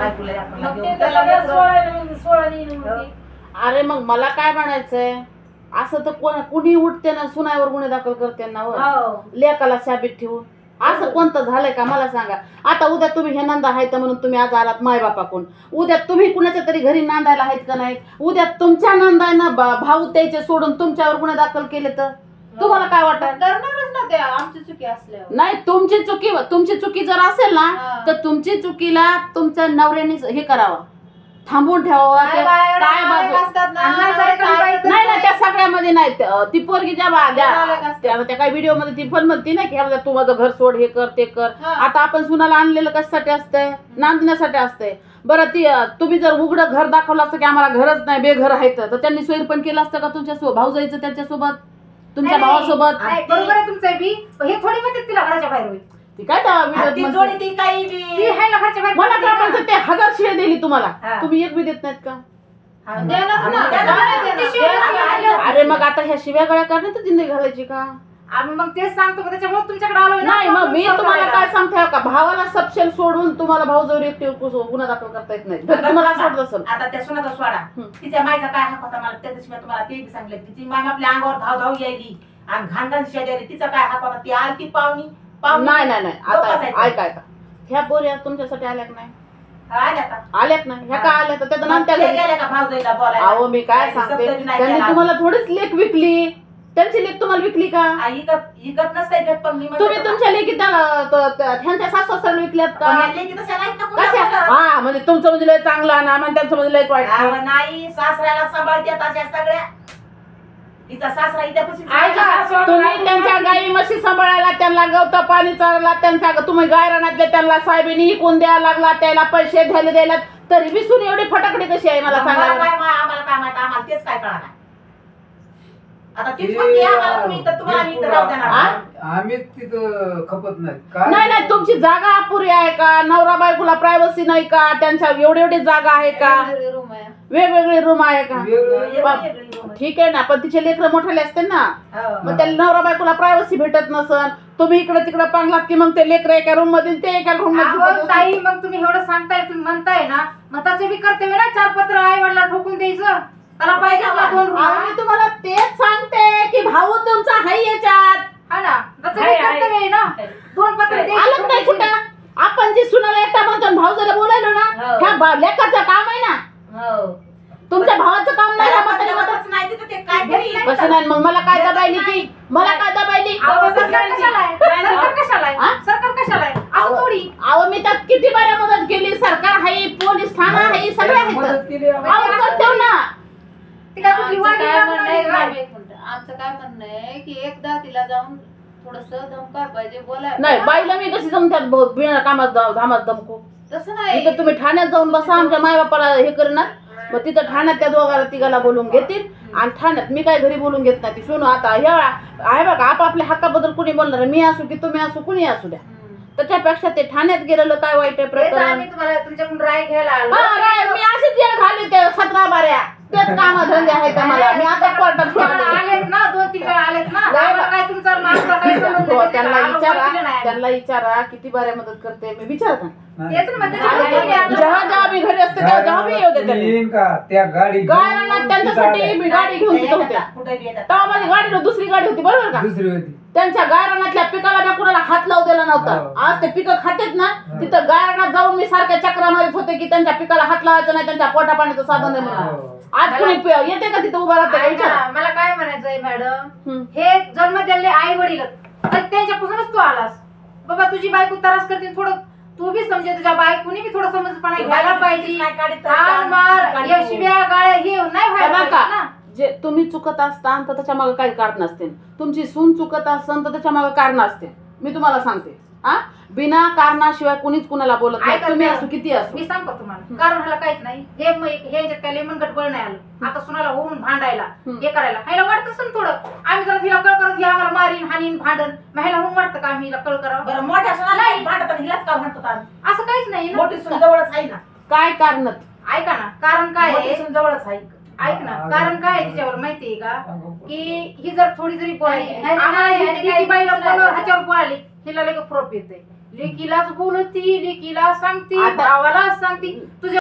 बायकोला मग ते कसं सोळा अरे मग मला काय म्हणायचंय, असं तर कुणी उठते ना सुनावर गुन्हे दाखल करते ना लेकाला शाबीत ठेवून, असं कोणतं झालंय का मला सांगा. आता उद्या तुम्ही हे नंदा आहेत म्हणून तुम्ही आज आलात मायबापाकडून, उद्या तुम्ही कुणाच्या तरी घरी नांदायला आहेत का नाही, उद्या तुमच्या नंदानं भाऊ त्याचे सोडून तुमच्यावर गुन्हे दाखल केले तर तुम्हाला काय वाटत? करणारच ना ते, आमची चुकी असल्यावर. नाही, तुमची चुकी जर असेल ना तर तुमची चुकीला तुमच्या नवऱ्याने हे करावं, थांबून ठेवावं. काय बाजू नाही ना त्या सगळ्यामध्ये नाही. ती पोरगी त्या काही व्हिडिओ मध्ये ती पण म्हणते ना की तू माझं घर सोड, हे कर ते कर. आता आपण सुनाला आणलेलं कशासाठी असतंय? नांदण्यासाठी असतंय. बरं ती तुम्ही जर उघडं घर दाखवलं असतं की आम्हाला घरच नाही, बेघर आहेत, तर त्यांनी सोयीर पण केलं असतं का तुमच्या भाऊजाईचं त्यांच्यासोबत, तुमच्या भावासोबत? बरोबर आहे तुमचं बी. हे थोडी म्हणते तिला घराच्या बाहेर होईल ती काय मला काय म्हणायचं, ते 1000 शिव्या दिली तुम्हाला, तुम्ही एक बी देत नाहीत का? अरे मग आता ह्या शिव्या गळ्या करण्यात जिंदगी घालायची का? आम्ही मग तेच सांगतो, त्याच्यामुळे तुमच्याकडे आलोय. नाही मग मी तुम्हाला काय सांगते का, भावाला सबशेल सोडून तुम्हाला भाऊजवळ एकटे गुन्हा दाखल करता येत नाही. तुम्हाला असं वाटत असेल. आता त्या सुनाचा सोडा, तिच्या मायचा काय हक होता मला त्या दिवशी तुम्हाला ते बी सांगितलं. तिची माय आपल्या अंगावर धाव यायली आणि घाण शेजारी, तिचा काय हक होता? ती आरती पाहुणी नाही नाही नाही. आता ऐका ह्या पोरी आज तुमच्यासाठी आल्या का नाही? आल्यात ना. ह्या काय आल्या तर त्याचं नाम त्या अहो मी काय सांगते, त्यांनी तुम्हाला थोडीच लेख विकली, त्यांची लेख तुम्हाला विकली का? इकत नसते. तुम्ही तुमच्या लेखी त्यांच्या सासू सासऱ्याला विकल्यात का? हा म्हणजे तुमचं म्हणजे लय चांगला ना, म्हणजे त्यांचं म्हणजे लय वाईट नाही. सासऱ्याला सांभाळतात अशा सगळ्या. तिचा सासरा इथपासून तुम्ही त्यांच्या गाई म्हशी सांभाळायला, त्यांना गवता पाणी चालला, त्यांच्या तुम्ही गाय रानातले त्यांना साहेबीने इकून द्यायला लागला, त्याला पैसे द्यायला तरी विसून एवढी फटाकडी कशी आहे मला सांगा. आम्हाला काय माहित, आम्हाला तेच काय कळणार. आता तीच म्हणते आम्हाला तुम्ही इथं, तुम्हाला आम्ही इथं राहू देणार. आम्ही तिथं खपत नाही. नाही तुमची जागा अपुरी आहे का? नवरा बायकोला प्रायव्हसी नाही का? त्यांच्या एवढी जागा आहे का? वेगवेगळे रूम आहे का? ठीक आहे ना, पण तिचे लेकरं मोठे असते ना, मग त्याला नवरा बायकोला प्रायव्हसी भेटत नसन. तुम्ही इकडे तिकडे पांगलात की मग ते लेकरं एका रूम मध्ये ते एका रूम मध्ये. मग तुम्ही एवढं सांगताय, तुम्ही म्हणताय ना, मग त्याचे बी कर्तव्य ना 4 पत्र आई वडिला ठोकून द्यायचं. त्याला पाहिजे मी तुम्हाला तेच सांगते की भाऊ तुमचा हाय याच्यात. हा ना, कर्तव्य आहे ना. 2 पत्र आलं नाही कुठं? आपण जी सुनाला एकटा म्हणतो भाऊ जरा बोलायलो ना, ह्या लेकाचं काम आहे ना, तुमच्या भावाचं काम नाही. कसं नाही? मग मला काय दबायली ती? मला काय दबायली? सरकार कशाला आहे असं थोडी. अहो मी तर किती बऱ्या मदत केली. सरकार आहे, पोलीस ठाणा आहे, सगळे आहेत ना. आमचं काय म्हणणं आहे की एकदा तिला जाऊन थोडस धमकार पाहिजे, बोलायला. नाही बाईला मी कशी जमत्यात बिना कामात धामात धमकू? तसं नाही. इथं तुम्ही ठाण्यात जाऊन बसा, आमच्या मायबापाला हे करणार. मग तिथं ठाण्यात त्या दोघाला तिघाला बोलून घेतील आणि ठाण्यात मी काय घरी बोलून घेत नाही. ती सुनो आता हे आहे बघा, आपापल्या हक्काबद्दल कुणी बोलणार, मी असू की तुम्ही असू, कुणी असू द्या. त्याच्यापेक्षा ते ठाण्यात गेलेलं काय वाईट आहे प्रकरण? तुमच्याकडून राय घ्यायला आलो. मी अशीच जेल खाली ते 17 बाऱ्या तेच काम धंदे आहेत मला. मी आता कोर्टात आलेत ना, 2-3 वेळा आलेत ना. काय तुमचा त्यांना विचारा किती बाऱ्या मदत करते. मी विचारता तेच म्हणते. जेव्हा मी घरी असते तेव्हा मी येऊ देते त्या गाडी त्यांच्यासाठी मी गाडी घेऊन तिथं होते. तेव्हा माझी गाडी दुसरी गाडी होती, बरोबर का? दुसरी होती. त्यांच्या गायरानातल्या पिकाला मी कुणाला हात लावू दिला नव्हता. आज ते पिकं खातेत ना, तिथं गायरानात जाऊन मी सारख्या चक्रा मारित होते की त्यांच्या पिकाला हात लावायचं नाही, त्यांच्या पोटा पाण्याचं साधन नाही म्हणून. आज कोणी येते का तिथं उभा राहते? मला काय म्हणायचंय मॅडम, हे जन्म दिलेले आई वडील त्यांच्यापासूनच तू आलास. बाबा तुझी बायको त्रास करते, थोडं तू बी समजे, तुझ्या बायकोनी बी थोडं समजपणा घ्यायला पाहिजे. शिव्या गाळ्या हे नाही व्हायला ना. जे तुम्ही चुकत असता तर त्याच्या मागे काही कारण असते. तुमची सून चुकत असन तर त्याच्या मागे कारण असते. मी तुम्हाला सांगते, हा बिना कारणाशिवाय कुणीच कुणाला बोलत नाही. तुम्ही असू किती असू. मी सांगतो तुम्हाला, कारण ह्याला काहीच नाही. हे काय लेमनगट बळ नाही आलं. आता सुनाला होऊन भांडायला हे करायला ह्याला वाटत असेल थोडं. आम्ही जरा तिला कळ करत, आम्हाला मारीन हानीन भांडण, मग ह्याला होऊन वाटतं का आम्ही हिला कळ करावं? मोठ्या सुनाला भांडतात, हिलाच का भांडतात? असं काहीच नाही. मोठी सून जवळच आहे ना. काय कारण? ऐका ना, कारण काय आहे, जवळच आहे. ऐक ना, कारण काय आहे तिच्यावर माहितीये का, की ही जर थोडी जरी पळाली, आम्हाला बाईला फोनवर ह्याच्यावर पळाली, हिला लगेच फ्रोप येते. लेकीलाच बोलती, लेकीला सांगती, आता- भावाला सांगती. तुझ्या